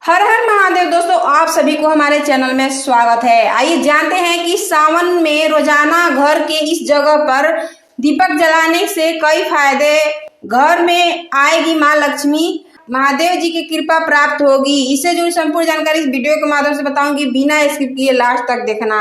हर हर महादेव दोस्तों, आप सभी को हमारे चैनल में स्वागत है। आइए जानते हैं कि सावन में रोजाना घर के इस जगह पर दीपक जलाने से कई फायदे। घर में आएगी मां लक्ष्मी, महादेव जी की कृपा प्राप्त होगी। इससे जुड़ी संपूर्ण जानकारी इस वीडियो के माध्यम से बताऊंगी, बिना स्किप किए लास्ट तक देखना।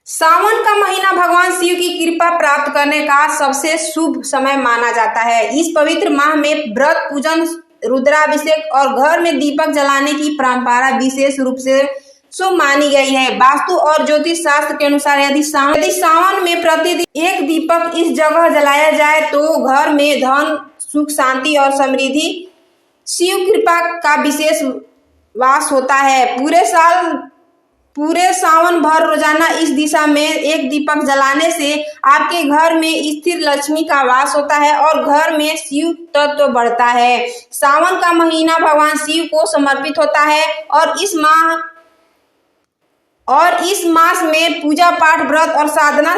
सावन का महीना भगवान शिव की कृपा प्राप्त करने का सबसे शुभ समय माना जाता है। इस पवित्र माह में व्रत, पूजन, रुद्राभिषेक और घर में दीपक जलाने की परंपरा विशेष रूप से शुभ मानी गई है। वास्तु और ज्योतिष शास्त्र के अनुसार यदि सावन में प्रतिदिन एक दीपक इस जगह जलाया जाए तो घर में धन, सुख, शांति और समृद्धि, शिव कृपा का विशेष वास होता है। पूरे सावन भर रोजाना इस दिशा में एक दीपक जलाने से आपके घर में स्थिर लक्ष्मी का वास होता है और घर में शिव तत्व बढ़ता है। सावन का महीना भगवान शिव को समर्पित होता है और इस मास में पूजा पाठ, व्रत और साधना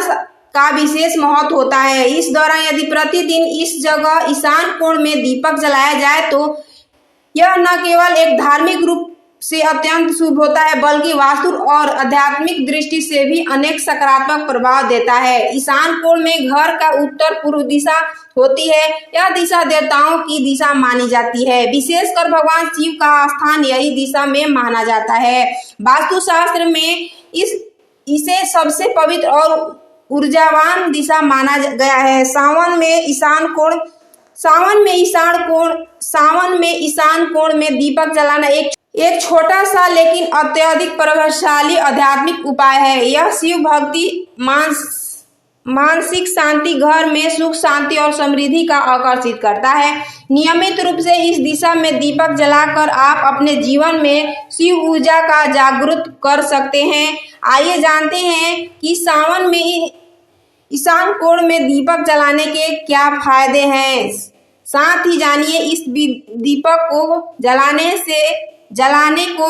का विशेष महत्व होता है। इस दौरान यदि प्रतिदिन इस जगह ईशान कोण में दीपक जलाया जाए तो यह न केवल एक धार्मिक रूप से अत्यंत शुभ होता है, बल्कि वास्तु और आध्यात्मिक दृष्टि से भी अनेक सकारात्मक प्रभाव देता है। ईशान कोण में घर का उत्तर पूर्व दिशा होती है। यह दिशा देवताओं की दिशा मानी जाती है। विशेषकर भगवान शिव का स्थान यही दिशा में माना जाता है। वास्तु शास्त्र में इसे सबसे पवित्र और ऊर्जावान दिशा माना गया है। सावन में ईशान कोण में दीपक जलाना एक छोटा सा लेकिन अत्यधिक प्रभावशाली आध्यात्मिक उपाय है। यह शिव भक्ति, मानसिक शांति, घर में सुख, शांति और समृद्धि का आकर्षित करता है। नियमित रूप से इस दिशा में दीपक जलाकर आप अपने जीवन में शिव ऊर्जा का जागृत कर सकते हैं। आइए जानते हैं कि सावन में ईशान कोण में दीपक जलाने के क्या फायदे हैं। साथ ही जानिए इस दीपक को जलाने को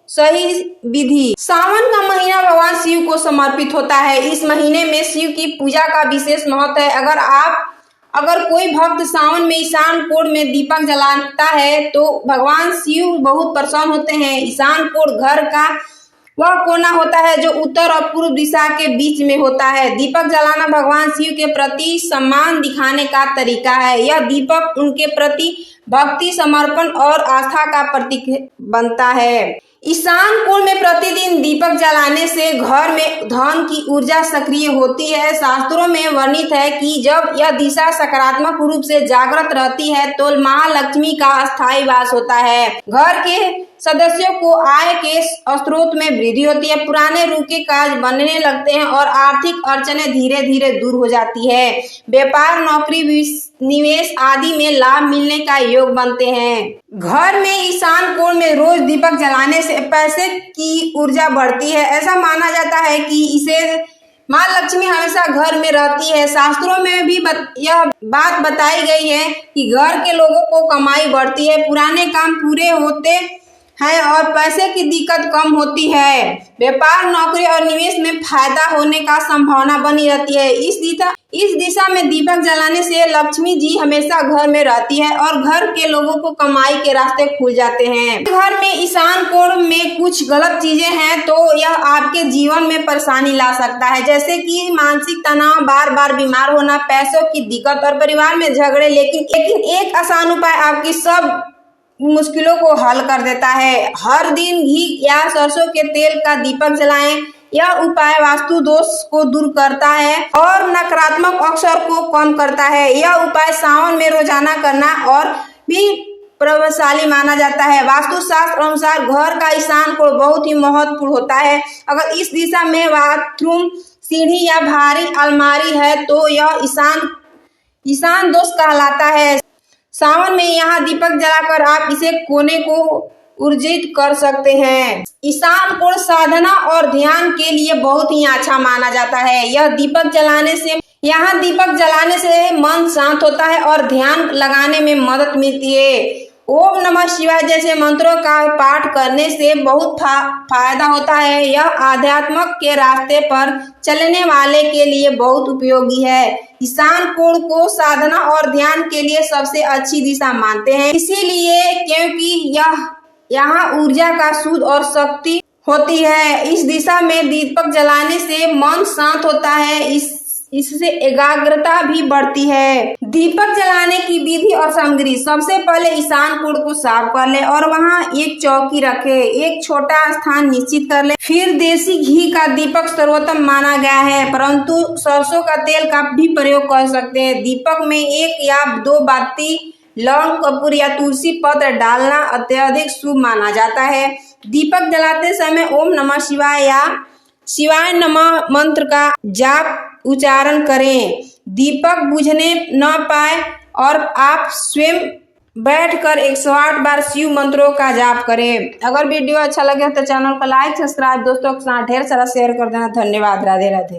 सही विधि। सावन का महीना भगवान शिव को समर्पित होता है। इस महीने में शिव की पूजा का विशेष महत्व है। अगर कोई भक्त सावन में ईशान कोण में दीपक जलाता है तो भगवान शिव बहुत प्रसन्न होते हैं। ईशान कोण घर का वह कोना होता है जो उत्तर और पूर्व दिशा के बीच में होता है। दीपक जलाना भगवान शिव के प्रति सम्मान दिखाने का तरीका है। यह दीपक उनके प्रति भक्ति, समर्पण और आस्था का प्रतीक बनता है। ईशान कोण में प्रतिदिन दीपक जलाने से घर में धन की ऊर्जा सक्रिय होती है। शास्त्रों में वर्णित है कि जब यह दिशा सकारात्मक रूप से जागृत रहती है तो महालक्ष्मी का स्थायी वास होता है। घर के सदस्यों को आय के स्रोत में वृद्धि होती है, पुराने रुके कार्य बनने लगते हैं और आर्थिक अड़चनें धीरे धीरे दूर हो जाती है। व्यापार, नौकरी, निवेश आदि में लाभ मिलने का योग बनते हैं। घर में ईशान कोण में रोज दीपक जलाने से पैसे की ऊर्जा बढ़ती है। ऐसा माना जाता है कि इसे मां लक्ष्मी हमेशा घर में रहती है। शास्त्रों में भी यह बात बताई गई है कि घर के लोगों को कमाई बढ़ती है, पुराने काम पूरे होते है और पैसे की दिक्कत कम होती है। व्यापार, नौकरी और निवेश में फायदा होने का संभावना बनी रहती है। इस दिशा में दीपक जलाने से लक्ष्मी जी हमेशा घर में रहती है और घर के लोगों को कमाई के रास्ते खुल जाते हैं। घर में ईशान कोण में कुछ गलत चीजें हैं तो यह आपके जीवन में परेशानी ला सकता है, जैसे कि मानसिक तनाव, बार बार बीमार होना, पैसों की दिक्कत और परिवार में झगड़े। लेकिन एक आसान उपाय आपकी सब मुश्किलों को हल कर देता है। हर दिन घी या सरसों के तेल का दीपक जलाएं। यह उपाय वास्तु दोष को दूर करता है और नकारात्मक अवसर को कम करता है। यह उपाय सावन में रोजाना करना और भी प्रभावशाली माना जाता है। वास्तु शास्त्र अनुसार घर का ईशान कोण बहुत ही महत्वपूर्ण होता है। अगर इस दिशा में बाथरूम, सीढ़ी या भारी अलमारी है तो यह ईशान दोष कहलाता है। सावन में यहाँ दीपक जलाकर आप इसे कोने को ऊर्जित कर सकते हैं। ईशान कोण साधना और ध्यान के लिए बहुत ही अच्छा माना जाता है। यहाँ दीपक जलाने से मन शांत होता है और ध्यान लगाने में मदद मिलती है। ओम नमः शिवाय जैसे मंत्रों का पाठ करने से बहुत फायदा होता है। यह आध्यात्म के रास्ते पर चलने वाले के लिए बहुत उपयोगी है। ईशान कोण को साधना और ध्यान के लिए सबसे अच्छी दिशा मानते हैं, इसीलिए क्योंकि यह यहाँ ऊर्जा का शुद्ध और शक्ति होती है। इस दिशा में दीपक जलाने से मन शांत होता है, इससे एकाग्रता भी बढ़ती है। दीपक जलाने की विधि और सामग्री। सबसे पहले ईशान कोण को साफ कर ले और वहां एक चौकी रखे, एक छोटा स्थान निश्चित कर ले। फिर देसी घी का दीपक सर्वोत्तम माना गया है, परंतु सरसों का तेल का भी प्रयोग कर सकते हैं। दीपक में 1 या 2 बाती लौंग, कपूर या तुलसी पत्र डालना अत्यधिक शुभ माना जाता है। दीपक जलाते समय ओम नमः शिवाय या शिवाय नमः मंत्र का जाप उच्चारण करें। दीपक बुझने न पाए और आप स्वयं बैठकर 108 बार शिव मंत्रों का जाप करें। अगर वीडियो अच्छा लगे तो चैनल को लाइक, सब्सक्राइब, दोस्तों के साथ ढेर सारा शेयर कर देना। धन्यवाद। राधे राधे।